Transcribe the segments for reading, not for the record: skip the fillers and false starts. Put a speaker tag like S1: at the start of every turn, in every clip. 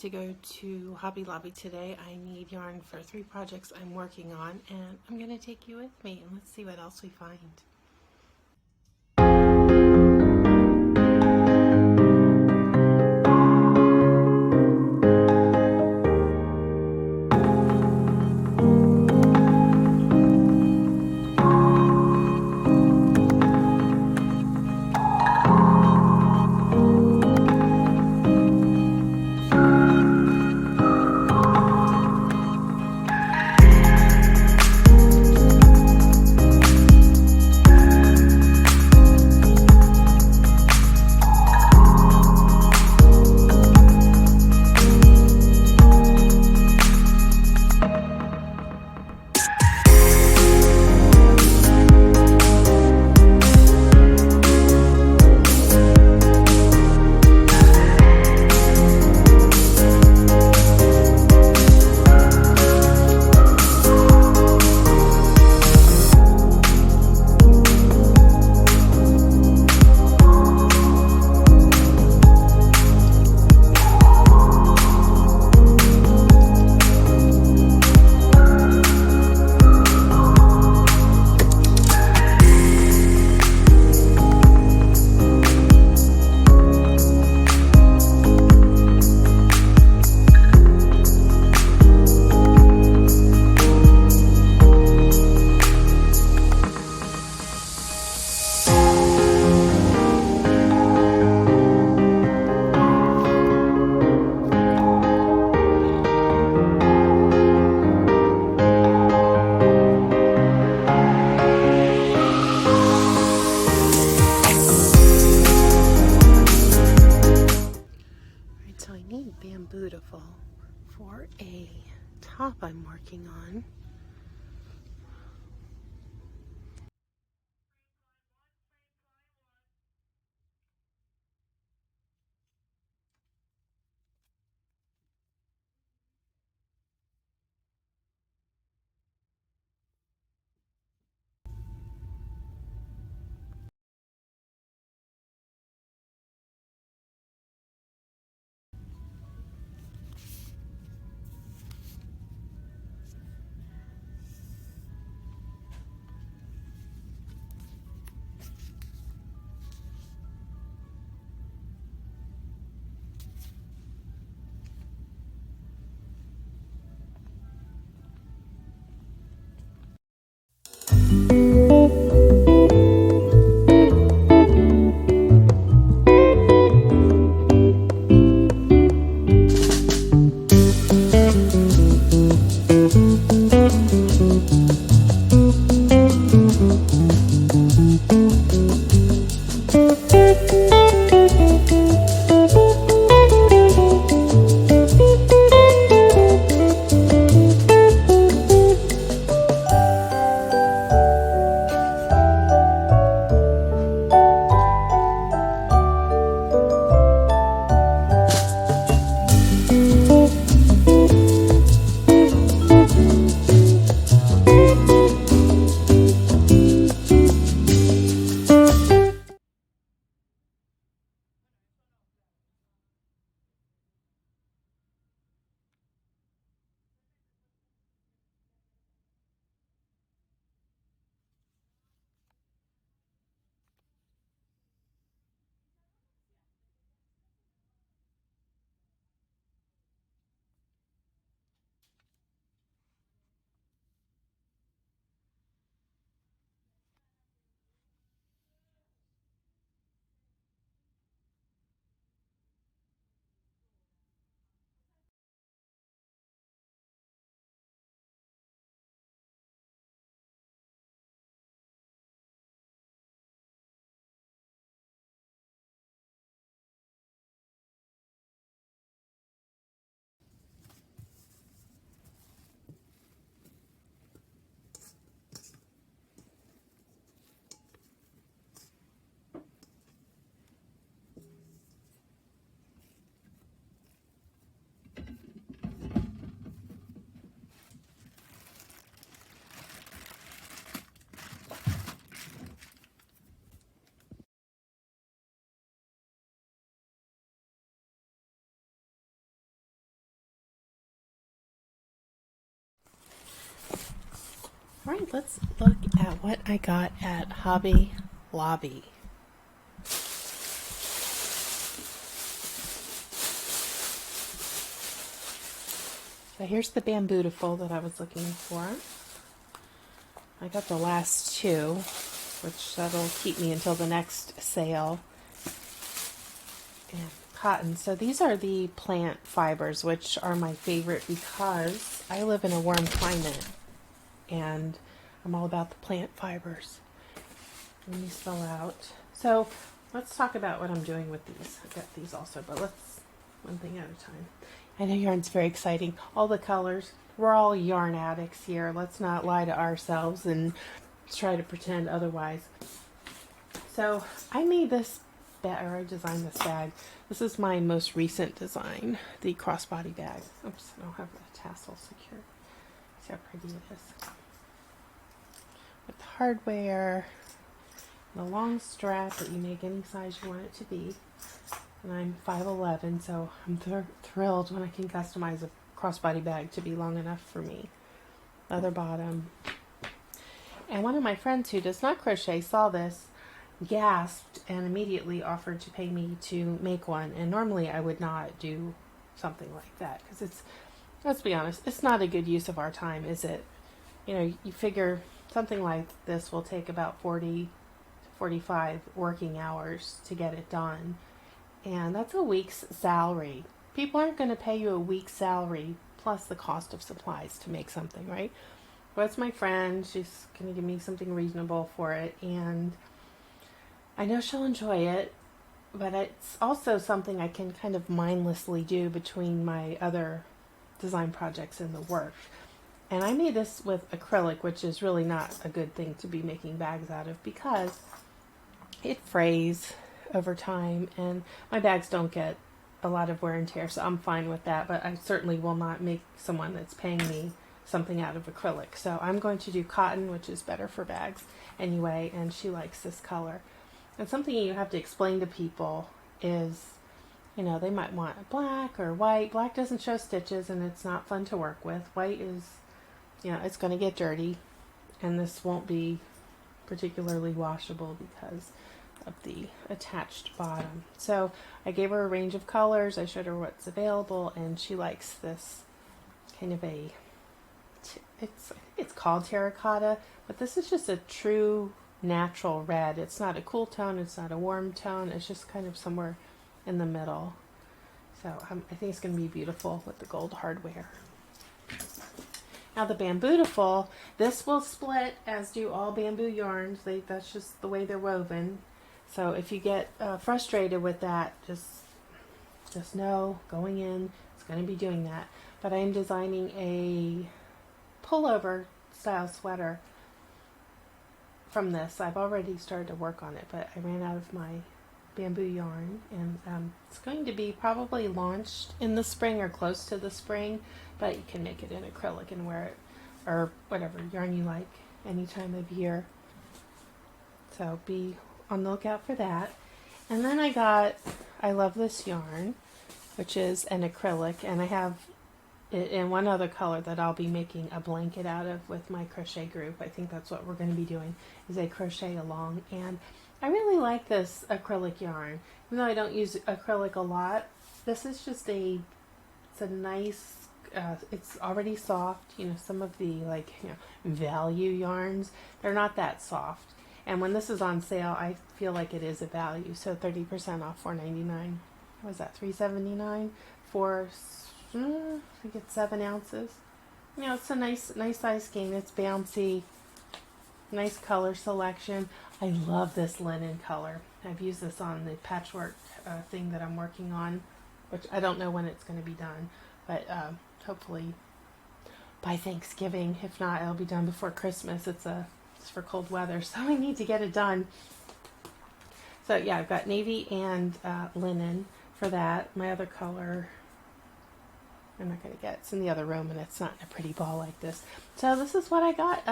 S1: to go to Hobby Lobby today. I need yarn for 3 projects I'm working on, and I'm going to take you with me and let's see what else we find. All right, let's look at what I got at Hobby Lobby. So here's the Bamboodiful that I was looking for. I got the last two, which that'll keep me until the next sale. And cotton. So these are the plant fibers, which are my favorite because I live in a warm climate and I'm all about the plant fibers. Let me spell out. So let's talk about what I'm doing with these. I've got these also, but let's one thing at a time. I know yarn's very exciting. All the colors. We're all yarn addicts here. Let's not lie to ourselves and try to pretend otherwise. So I made this bag, or I designed this bag. This is my most recent design, the crossbody bag. Oops, I don't have the tassel secure. See how pretty it is. With hardware, the long strap that you make any size you want it to be. And I'm 5'11", so I'm thrilled when I can customize a crossbody bag to be long enough for me. Leather bottom. And one of my friends who does not crochet saw this, gasped, and immediately offered to pay me to make one. And normally I would not do something like that because it's, let's be honest, it's not a good use of our time, is it? You know, you figure something like this will take about 40 to 45 working hours to get it done. And that's a week's salary. People aren't going to pay you a week's salary plus the cost of supplies to make something, right? Well, it's my friend. She's going to give me something reasonable for it. And I know she'll enjoy it. But it's also something I can kind of mindlessly do between my other design projects in the work. And I made this with acrylic, which is really not a good thing to be making bags out of because it frays over time and my bags don't get a lot of wear and tear, so I'm fine with that, but I certainly will not make someone that's paying me something out of acrylic. So I'm going to do cotton, which is better for bags anyway, and she likes this color. And something you have to explain to people is, you know, they might want black or white. Black doesn't show stitches and it's not fun to work with. White is, you know, it's going to get dirty and this won't be particularly washable because of the attached bottom. So I gave her a range of colors. I showed her what's available and she likes this kind of a, it's called terracotta, but this is just a true natural red. It's not a cool tone, it's not a warm tone, it's just kind of somewhere in the middle. So I think it's going to be beautiful with the gold hardware. Now the Bamboodiful, this will split as do all bamboo yarns. That's just the way they're woven. So if you get frustrated with that, just know going in, it's going to be doing that. But I'm designing a pullover style sweater from this. I've already started to work on it, but I ran out of my bamboo yarn, and it's going to be probably launched in the spring or close to the spring, but you can make it in acrylic and wear it, or whatever yarn you like, any time of year. So be on the lookout for that. And then I love this yarn, which is an acrylic, and I have it in one other color that I'll be making a blanket out of with my crochet group. I think that's what we're going to be doing, is a crochet along. And I really like this acrylic yarn. Even though I don't use acrylic a lot, this is just it's a nice, it's already soft. You know, some of the value yarns, they're not that soft. And when this is on sale, I feel like it is a value. So 30% off, $4.99. What was that, $3.79 for, I think it's 7 ounces. You know, it's a nice size skein. It's bouncy, nice color selection. I love this linen color. I've used this on the patchwork thing that I'm working on, which I don't know when it's going to be done, but hopefully by Thanksgiving. If not, it'll be done before Christmas. It's for cold weather, so I need to get it done. So yeah, I've got navy and linen for that. My other color, I'm not going to get. It's in the other room, and it's not in a pretty ball like this. So this is what I got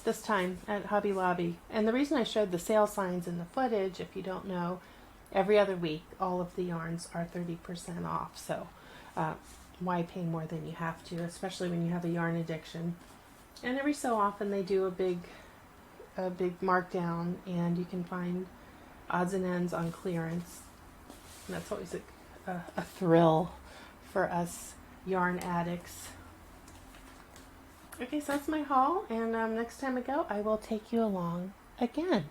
S1: this time at Hobby Lobby. And the reason I showed the sale signs in the footage, if you don't know, every other week all of the yarns are 30% off. So why pay more than you have to, especially when you have a yarn addiction. And every so often they do a big markdown, and you can find odds and ends on clearance. And that's always a thrill for us yarn addicts. Okay, so that's my haul, and next time I go, I will take you along again.